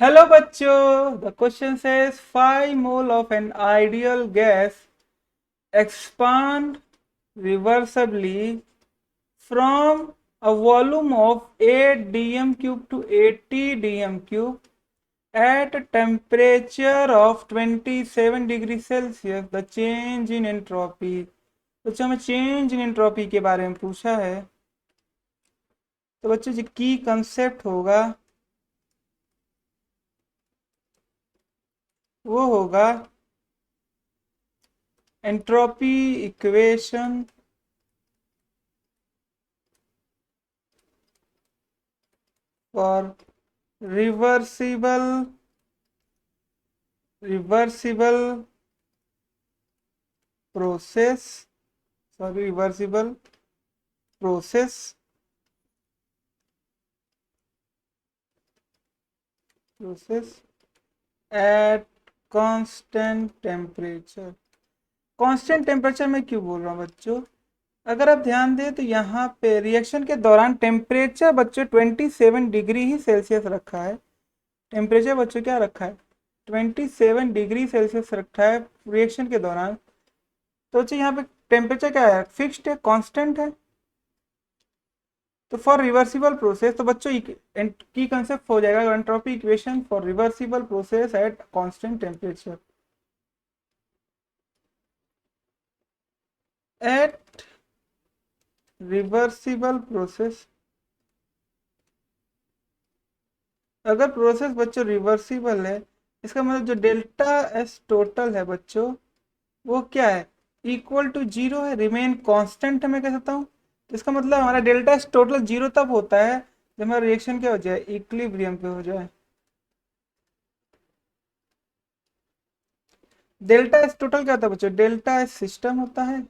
Hello बच्चों, the question says 5 mole of an ideal gas expand reversibly from a volume of 8 dm cube to 80 dm cube at a temperature of 27 degree Celsius. The change in entropy. बच्चों हमें change in entropy के बारे में पूछा है। तो बच्चों जो की कंसेप्ट होगा वो होगा entropy equation for reversible reversible process reversible process at constant temperature। Constant temperature में क्यों बोल रहा हूँ बच्चों? अगर आप ध्यान दें तो यहाँ पे रिएक्शन के दौरान टेम्परेचर बच्चों 27 डिग्री ही सेल्सियस रखा है। टेम्परेचर बच्चों क्या रखा है? 27 डिग्री सेल्सियस रखा है रिएक्शन के दौरान। तो बच्चों यहाँ पे टेम्परेचर क्या है? फिक्स्ड है, कांस्टेंट है। तो फॉर रिवर्सिबल प्रोसेस तो बच्चों की कंसेप्ट हो जाएगा entropy equation for reversible process at constant temperature. At reversible process, अगर प्रोसेस बच्चों रिवर्सिबल है, इसका मतलब जो डेल्टा एस टोटल है बच्चों वो क्या है? इक्वल टू जीरो है, रिमेन कांस्टेंट है। मैं कह सकता हूँ तो इसका मतलब हमारा डेल्टा एस टोटल जीरो तब होता है जब हमारा रिएक्शन क्या हो जाए? इक्विलिब्रियम पे हो जाए। डेल्टा एस टोटल क्या होता है बच्चों? डेल्टा एस सिस्टम होता है,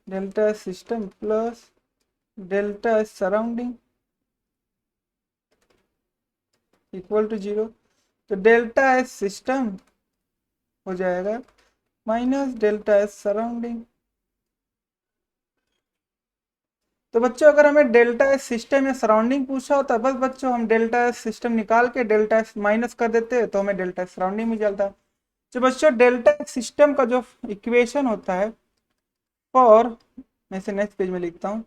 delta S system plus delta S surrounding equal to zero. तो डेल्टा एस सिस्टम हो जाएगा माइनस डेल्टा एस सराउंडिंग। तो बच्चों अगर हमें डेल्टा एस सिस्टम या सराउंडिंग पूछा होता बस बच्चों हम डेल्टा एस सिस्टम निकाल के डेल्टा एस माइनस कर देते तो हमें डेल्टा एस सराउंडिंग मिल जाता। तो बच्चों डेल्टा एस सिस्टम का जो इक्वेशन होता है फॉर, मैं इसे नेक्स्ट पेज में लिखता हूँ,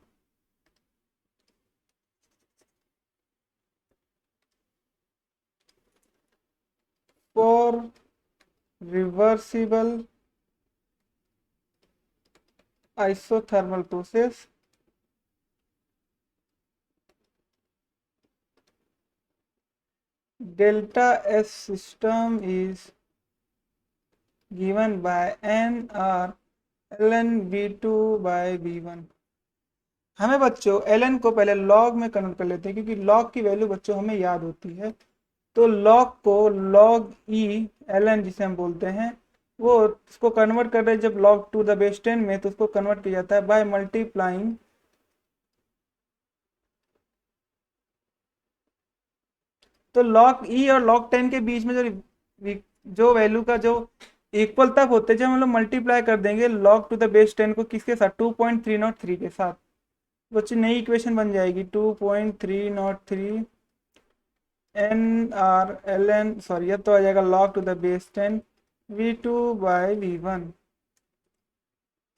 for reversible isothermal process delta S system is given by n or ln v2 by v1। हमें बच्चों ln को पहले log में कन्वर्ट कर लेते हैं क्योंकि log की वैल्यू बच्चों हमें याद होती है। तो log को log e ln जिसे हम बोलते हैं वो उसको कन्वर्ट कर रहे हैं जब log टू द बेस 10 में तो उसको कन्वर्ट किया जाता है बाय मल्टीप्लाइंग तो log e और log 10 के बीच में जो वैल्यू का जो इक्वल तब होते हैं जब हम लोग मल्टीप्लाई कर देंगे log टू द बेस 10 को किसके साथ? 2.303 के साथ। बच्चे नई इक्वेशन बन जाएगी 2.303 n R l n sorry अब तो आ जाएगा log to the base 10 v2 by v1।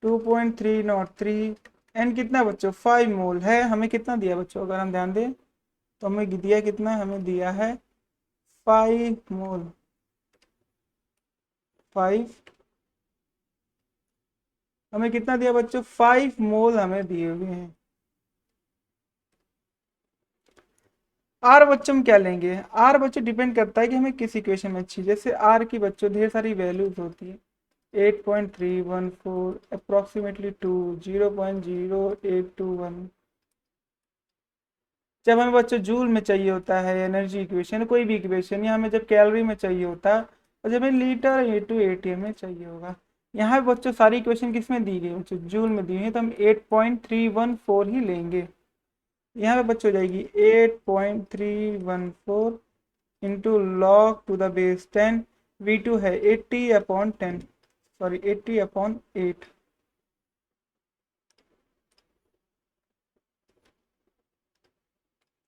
2.303 एन कितना बच्चों? 5 मोल है। हमें कितना दिया बच्चों? अगर हम ध्यान दें तो हमें दिया कितना? हमें दिया है 5 मोल। 5 हमें कितना दिया बच्चों? 5 मोल हमें दिए हुए हैं। आर बच्चों हम क्या लेंगे? आर बच्चों डिपेंड करता है कि हमें किस इक्वेशन में अच्छी, जैसे आर की बच्चों ढेर सारी वैल्यूज होती है 8.314 अप्रोक्सीमेटली 2 0.0821। जब हमें बच्चों जूल में चाहिए होता है एनर्जी इक्वेशन कोई भी इक्वेशन, या हमें जब कैलोरी में चाहिए होता है और जब हमें लीटर इंटू एटीएम में चाहिए होगा। यहाँ पे बच्चों सारी इक्वेशन किस में दी गई बच्चों? जूल में दी हुई है तो हम 8.314 ही लेंगे। यहाँ पे बच्चों हो जाएगी 8.314 into log to the base 10। v2 है 80/10 सॉरी 80/8।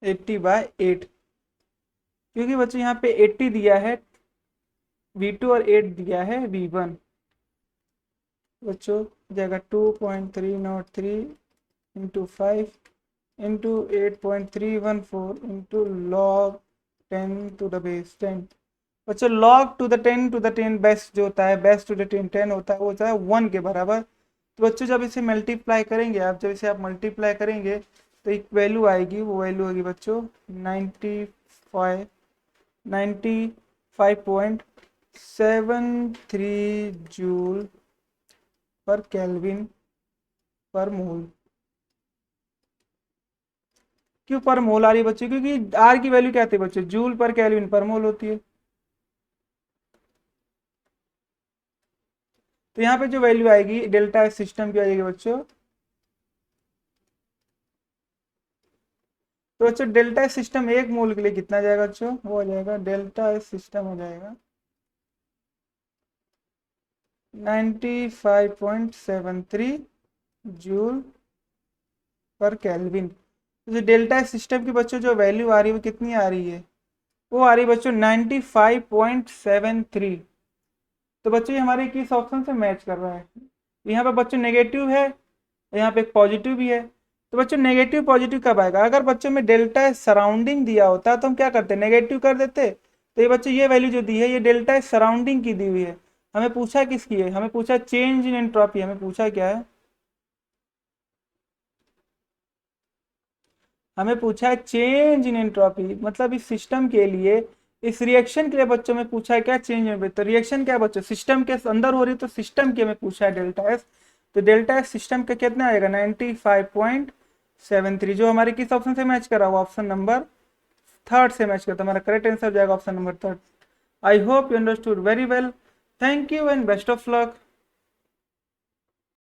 80/8, क्योंकि बच्चों यहाँ पे 80 दिया है V2 और 8 दिया है V1। बच्चों जाएगा 2.303 इंटू 5 इंटू 8.314 इंटू लॉग 10⁻10। बच्चों log टू द 10⁻10 बेस्ट जो होता है, बेस्ट टू द 10 होता है, वो होता है 1 के बराबर। तो बच्चों जब इसे मल्टीप्लाई करेंगे आप, जब इसे आप मल्टीप्लाई करेंगे तो एक वैल्यू आएगी, वो वैल्यू होगी बच्चों 95.73 जूल पर केल्विन पर मोल। क्यों पर मोल आ रही है बच्चों? क्योंकि आर की वैल्यू क्या आती है बच्चों? जूल पर केल्विन पर मोल होती है। तो यहाँ पे जो वैल्यू आएगी डेल्टा एस सिस्टम की आ जाएगी बच्चों। तो बच्चों डेल्टा एस सिस्टम एक मोल के लिए कितना जाएगा बच्चों? वो हो जाएगा डेल्टा एस सिस्टम हो जाएगा 95.73 जूल पर केल्विन। तो जो डेल्टा एस सिस्टम की बच्चों जो वैल्यू आ रही है वो कितनी आ रही है? वो आ रही है बच्चों 95.73। तो बच्चों ये हमारे किस ऑप्शन से मैच कर रहा है? यहाँ पे बच्चों नेगेटिव है, यहाँ पे एक पॉजिटिव भी है। तो बच्चों नेगेटिव पॉजिटिव कब आएगा? अगर बच्चों में डेल्टा सराउंडिंग दिया होता तो हम क्या करते? नेगेटिव कर देते। तो ये बच्चों ये वैल्यू जो दी है ये डेल्टा सराउंडिंग की दी हुई है। हमें पूछा किसकी है? हमें पूछा चेंज इन एंट्रोपी। हमें पूछा क्या है? हमें पूछा है चेंज इन एंट्रोपी, मतलब इस सिस्टम के लिए, इस रिएक्शन के लिए बच्चों में पूछा है क्या? Change in. तो रिएक्शन क्या बच्चों? सिस्टम के अंदर हो रही है, तो सिस्टम की हमें पूछा है डेल्टा एस। तो डेल्टा एस सिस्टम का कितना आएगा? 95.73, जो हमारे किस ऑप्शन से मैच करा हुआ? ऑप्शन नंबर थर्ड से मैच करता। हमारा करेक्ट आंसर जाएगा option number third. I hope you understood very well. Thank you and best of luck.